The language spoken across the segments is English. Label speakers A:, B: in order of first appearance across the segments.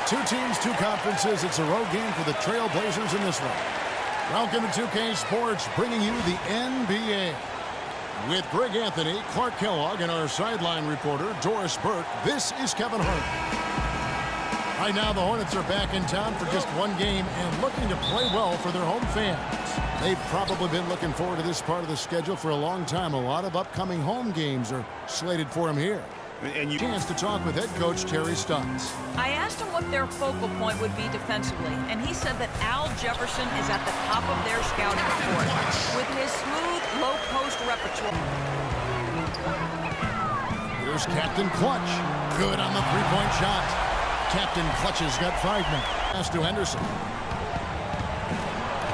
A: Two teams, two conferences. It's a road game for the Trail Blazers in this one. Welcome to 2K Sports, bringing you the NBA. With Greg Anthony, Clark Kellogg, and our sideline reporter, Doris Burke, this is Kevin Hart. Right now, the Hornets are back in town for just one game and looking to play well for their home fans. They've probably been looking forward to this part of the schedule for a long time. A lot of upcoming home games are slated for them here. And you chance to talk with head coach Terry Stotts.
B: I asked him what their focal point would be defensively, and he said that Al Jefferson is at the top of their scouting report with his smooth, low-post repertoire.
A: Here's Captain Clutch. Good on the three-point shot. Captain Clutch has got 5 men. Pass to Henderson.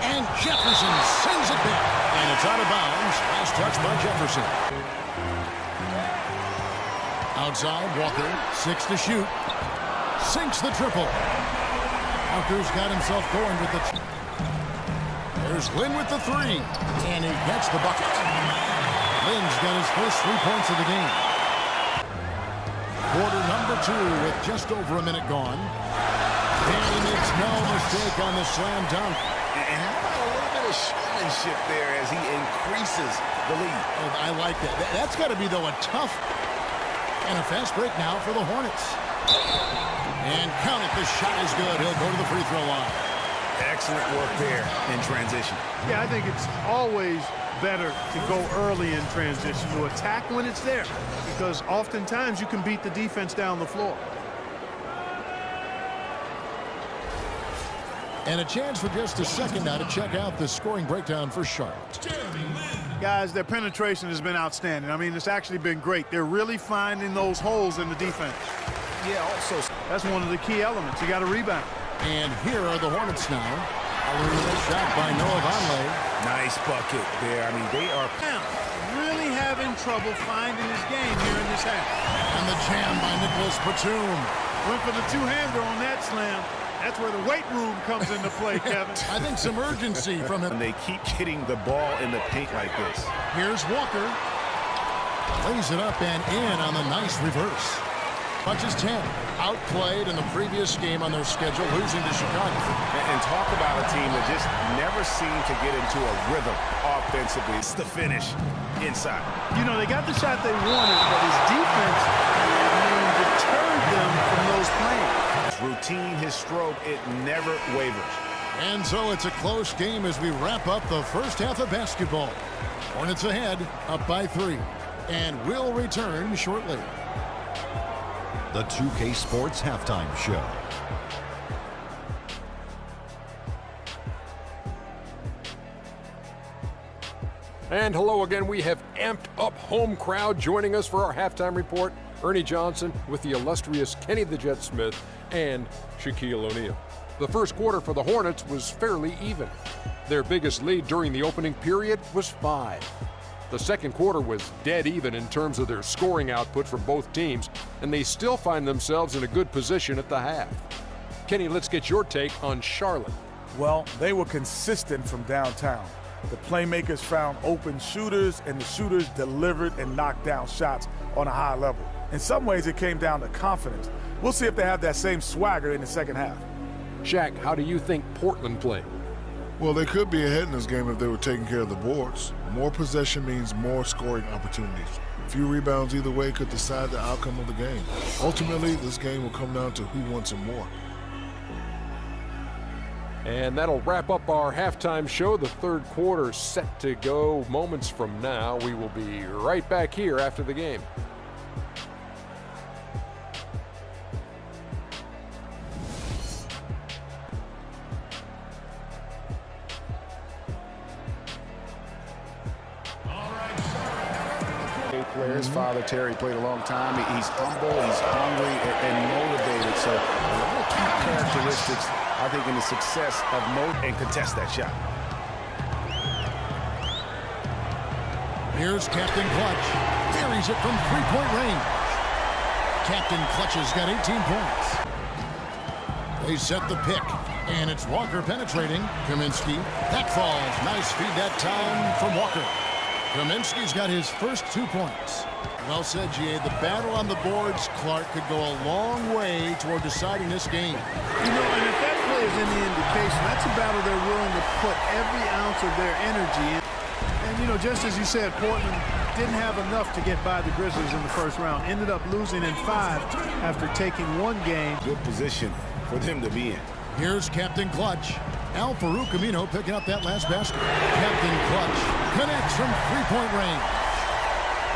A: And Jefferson sends it back. And it's out of bounds. Last touch by Jefferson. Outside, Walker, 6 to shoot. Sinks the triple. Walker's got himself going with the... There's Lynn with the 3. And he gets the bucket. Lynn's got his first 3 points of the game. Quarter number 2 with just over a minute gone. And he makes no mistake on the slam dunk.
C: And how about a little bit of showmanship there as he increases the lead?
A: Oh, I like that. That's got to be, though, a tough... And a fast break now for the Hornets. And count it, the shot is good. He'll go to the free throw line.
C: Excellent work there in transition.
D: Yeah, I think it's always better to go early in transition, to attack when it's there, because oftentimes you can beat the defense down the floor.
A: And a chance for just a second now to check out the scoring breakdown for Charlotte.
D: Guys, their penetration has been outstanding. I mean, it's actually been great. They're really finding those holes in the defense.
C: Yeah, also,
D: that's one of the key elements. You got to rebound.
A: And here are the Hornets now. A shot by Noah Vonleh.
C: Nice bucket there. I mean, they are
D: really having trouble finding his game here in this half.
A: And the jam by Nicholas Batum.
D: Went for the two-hander on that slam. That's where the weight room comes into play, Kevin.
A: I think some urgency from him.
C: And they keep getting the ball in the paint like this.
A: Here's Walker. Lays it up and in on the nice reverse. Punches 10. Outplayed in the previous game on their schedule, losing to Chicago.
C: And talk about a team that just never seemed to get into a rhythm offensively. It's the finish inside.
D: You know, they got the shot they wanted, but his defense deterred them from those plays.
C: Routine, his stroke, it never wavers.
A: And so it's a close game as we wrap up the first half of basketball. Hornets ahead, up by 3. And we'll return shortly.
E: The 2K Sports Halftime Show.
F: And hello again. We have amped up home crowd joining us for our halftime report. Ernie Johnson with the illustrious Kenny the Jet Smith and Shaquille O'Neal. The first quarter for the Hornets was fairly even. Their biggest lead during the opening period was 5. The second quarter was dead even in terms of their scoring output from both teams, and they still find themselves in a good position at the half. Kenny, let's get your take on Charlotte.
G: Well, they were consistent from downtown. The playmakers found open shooters, and the shooters delivered and knocked down shots on a high level. In some ways, it came down to confidence. We'll see if they have that same swagger in the second half.
F: Shaq, how do you think Portland played?
H: Well, they could be ahead in this game if they were taking care of the boards. More possession means more scoring opportunities. A few rebounds either way could decide the outcome of the game. Ultimately, this game will come down to who wants it more.
F: And that'll wrap up our halftime show. The third quarter set to go moments from now. We will be right back here after the game.
C: His father, Terry, played a long time. He's humble, he's hungry, and motivated. So a lot of key characteristics, I think, in the success of Mo, and contest that shot.
A: Here's Captain Clutch. Buries it from three-point range. Captain Clutch has got 18 points. They set the pick, and it's Walker penetrating. Kaminsky. That falls. Nice feed that time from Walker. Kaminsky's got his first 2 points. Well said, GA. The battle on the boards, Clark, could go a long way toward deciding this game.
D: You know, and if that play is any indication, that's a battle they're willing to put every ounce of their energy in. And, you know, just as you said, Portland didn't have enough to get by the Grizzlies in the first round. Ended up losing in 5 after taking one game.
C: Good position for them to be in.
A: Here's Captain Clutch. Al Farouk Amino picking up that last basket. Captain Clutch connects from three-point range.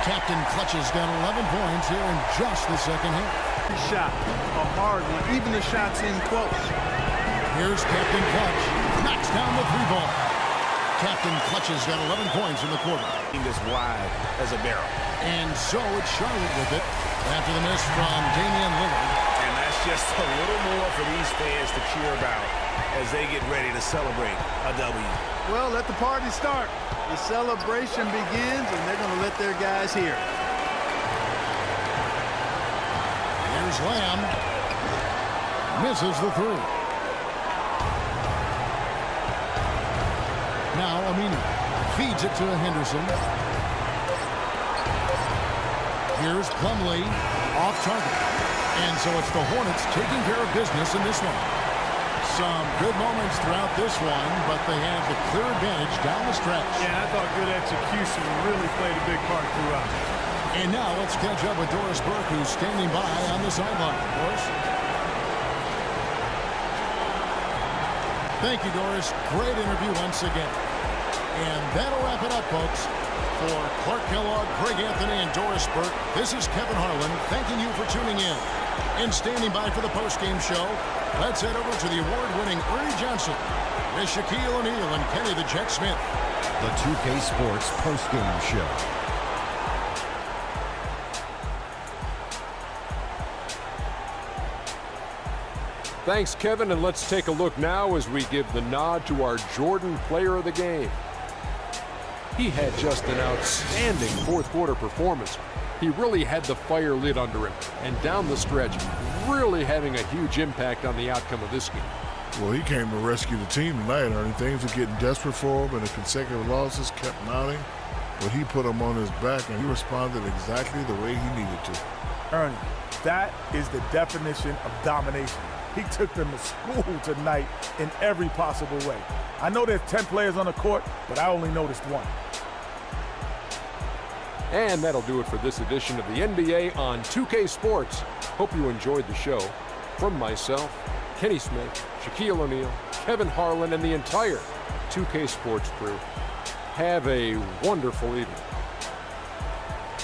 A: Captain Clutch has got 11 points here in just the second half.
D: Shot, a hard one, even the shots in close.
A: Here's Captain Clutch. Knocks down the three ball. Captain Clutch has got 11 points in the quarter.
C: As wide as a barrel.
A: And so it's Charlotte with it after the miss from Damian Lillard.
C: And that's just a little more for these fans to cheer about as they get ready to celebrate a W.
D: Well, let the party start. The celebration begins, and they're going to let their guys hear.
A: Here's Lamb. Misses the three. Now Aminu feeds it to Henderson. Here's Plumlee off target. And so it's the Hornets taking care of business in this one. Some good moments throughout this one, but they had the clear advantage down the stretch.
D: Yeah, I thought good execution really played a big part throughout.
A: And now let's catch up with Doris Burke, who's standing by on the sideline. Doris? Thank you, Doris. Great interview once again. And that'll wrap it up, folks. For Clark Kellogg, Greg Anthony, and Doris Burke, this is Kevin Harlan thanking you for tuning in. And standing by for the postgame show, let's head over to the award-winning Ernie Johnson with Shaquille O'Neal and Kenny the Jet Smith.
E: The 2K Sports postgame show.
F: Thanks, Kevin, and let's take a look now as we give the nod to our Jordan Player of the Game. He had just an outstanding fourth-quarter performance. He really had the fire lit under him, and down the stretch, really having a huge impact on the outcome of this game.
H: Well, he came to rescue the team tonight, Ernie. Things were getting desperate for him, and the consecutive losses kept mounting. But he put him on his back, and he responded exactly the way he needed to.
G: Ernie, that is the definition of domination. He took them to school tonight in every possible way. I know there's 10 players on the court, but I only noticed one.
F: And that'll do it for this edition of the NBA on 2K Sports. Hope you enjoyed the show. From myself, Kenny Smith, Shaquille O'Neal, Kevin Harlan, and the entire 2K Sports crew, have a wonderful evening.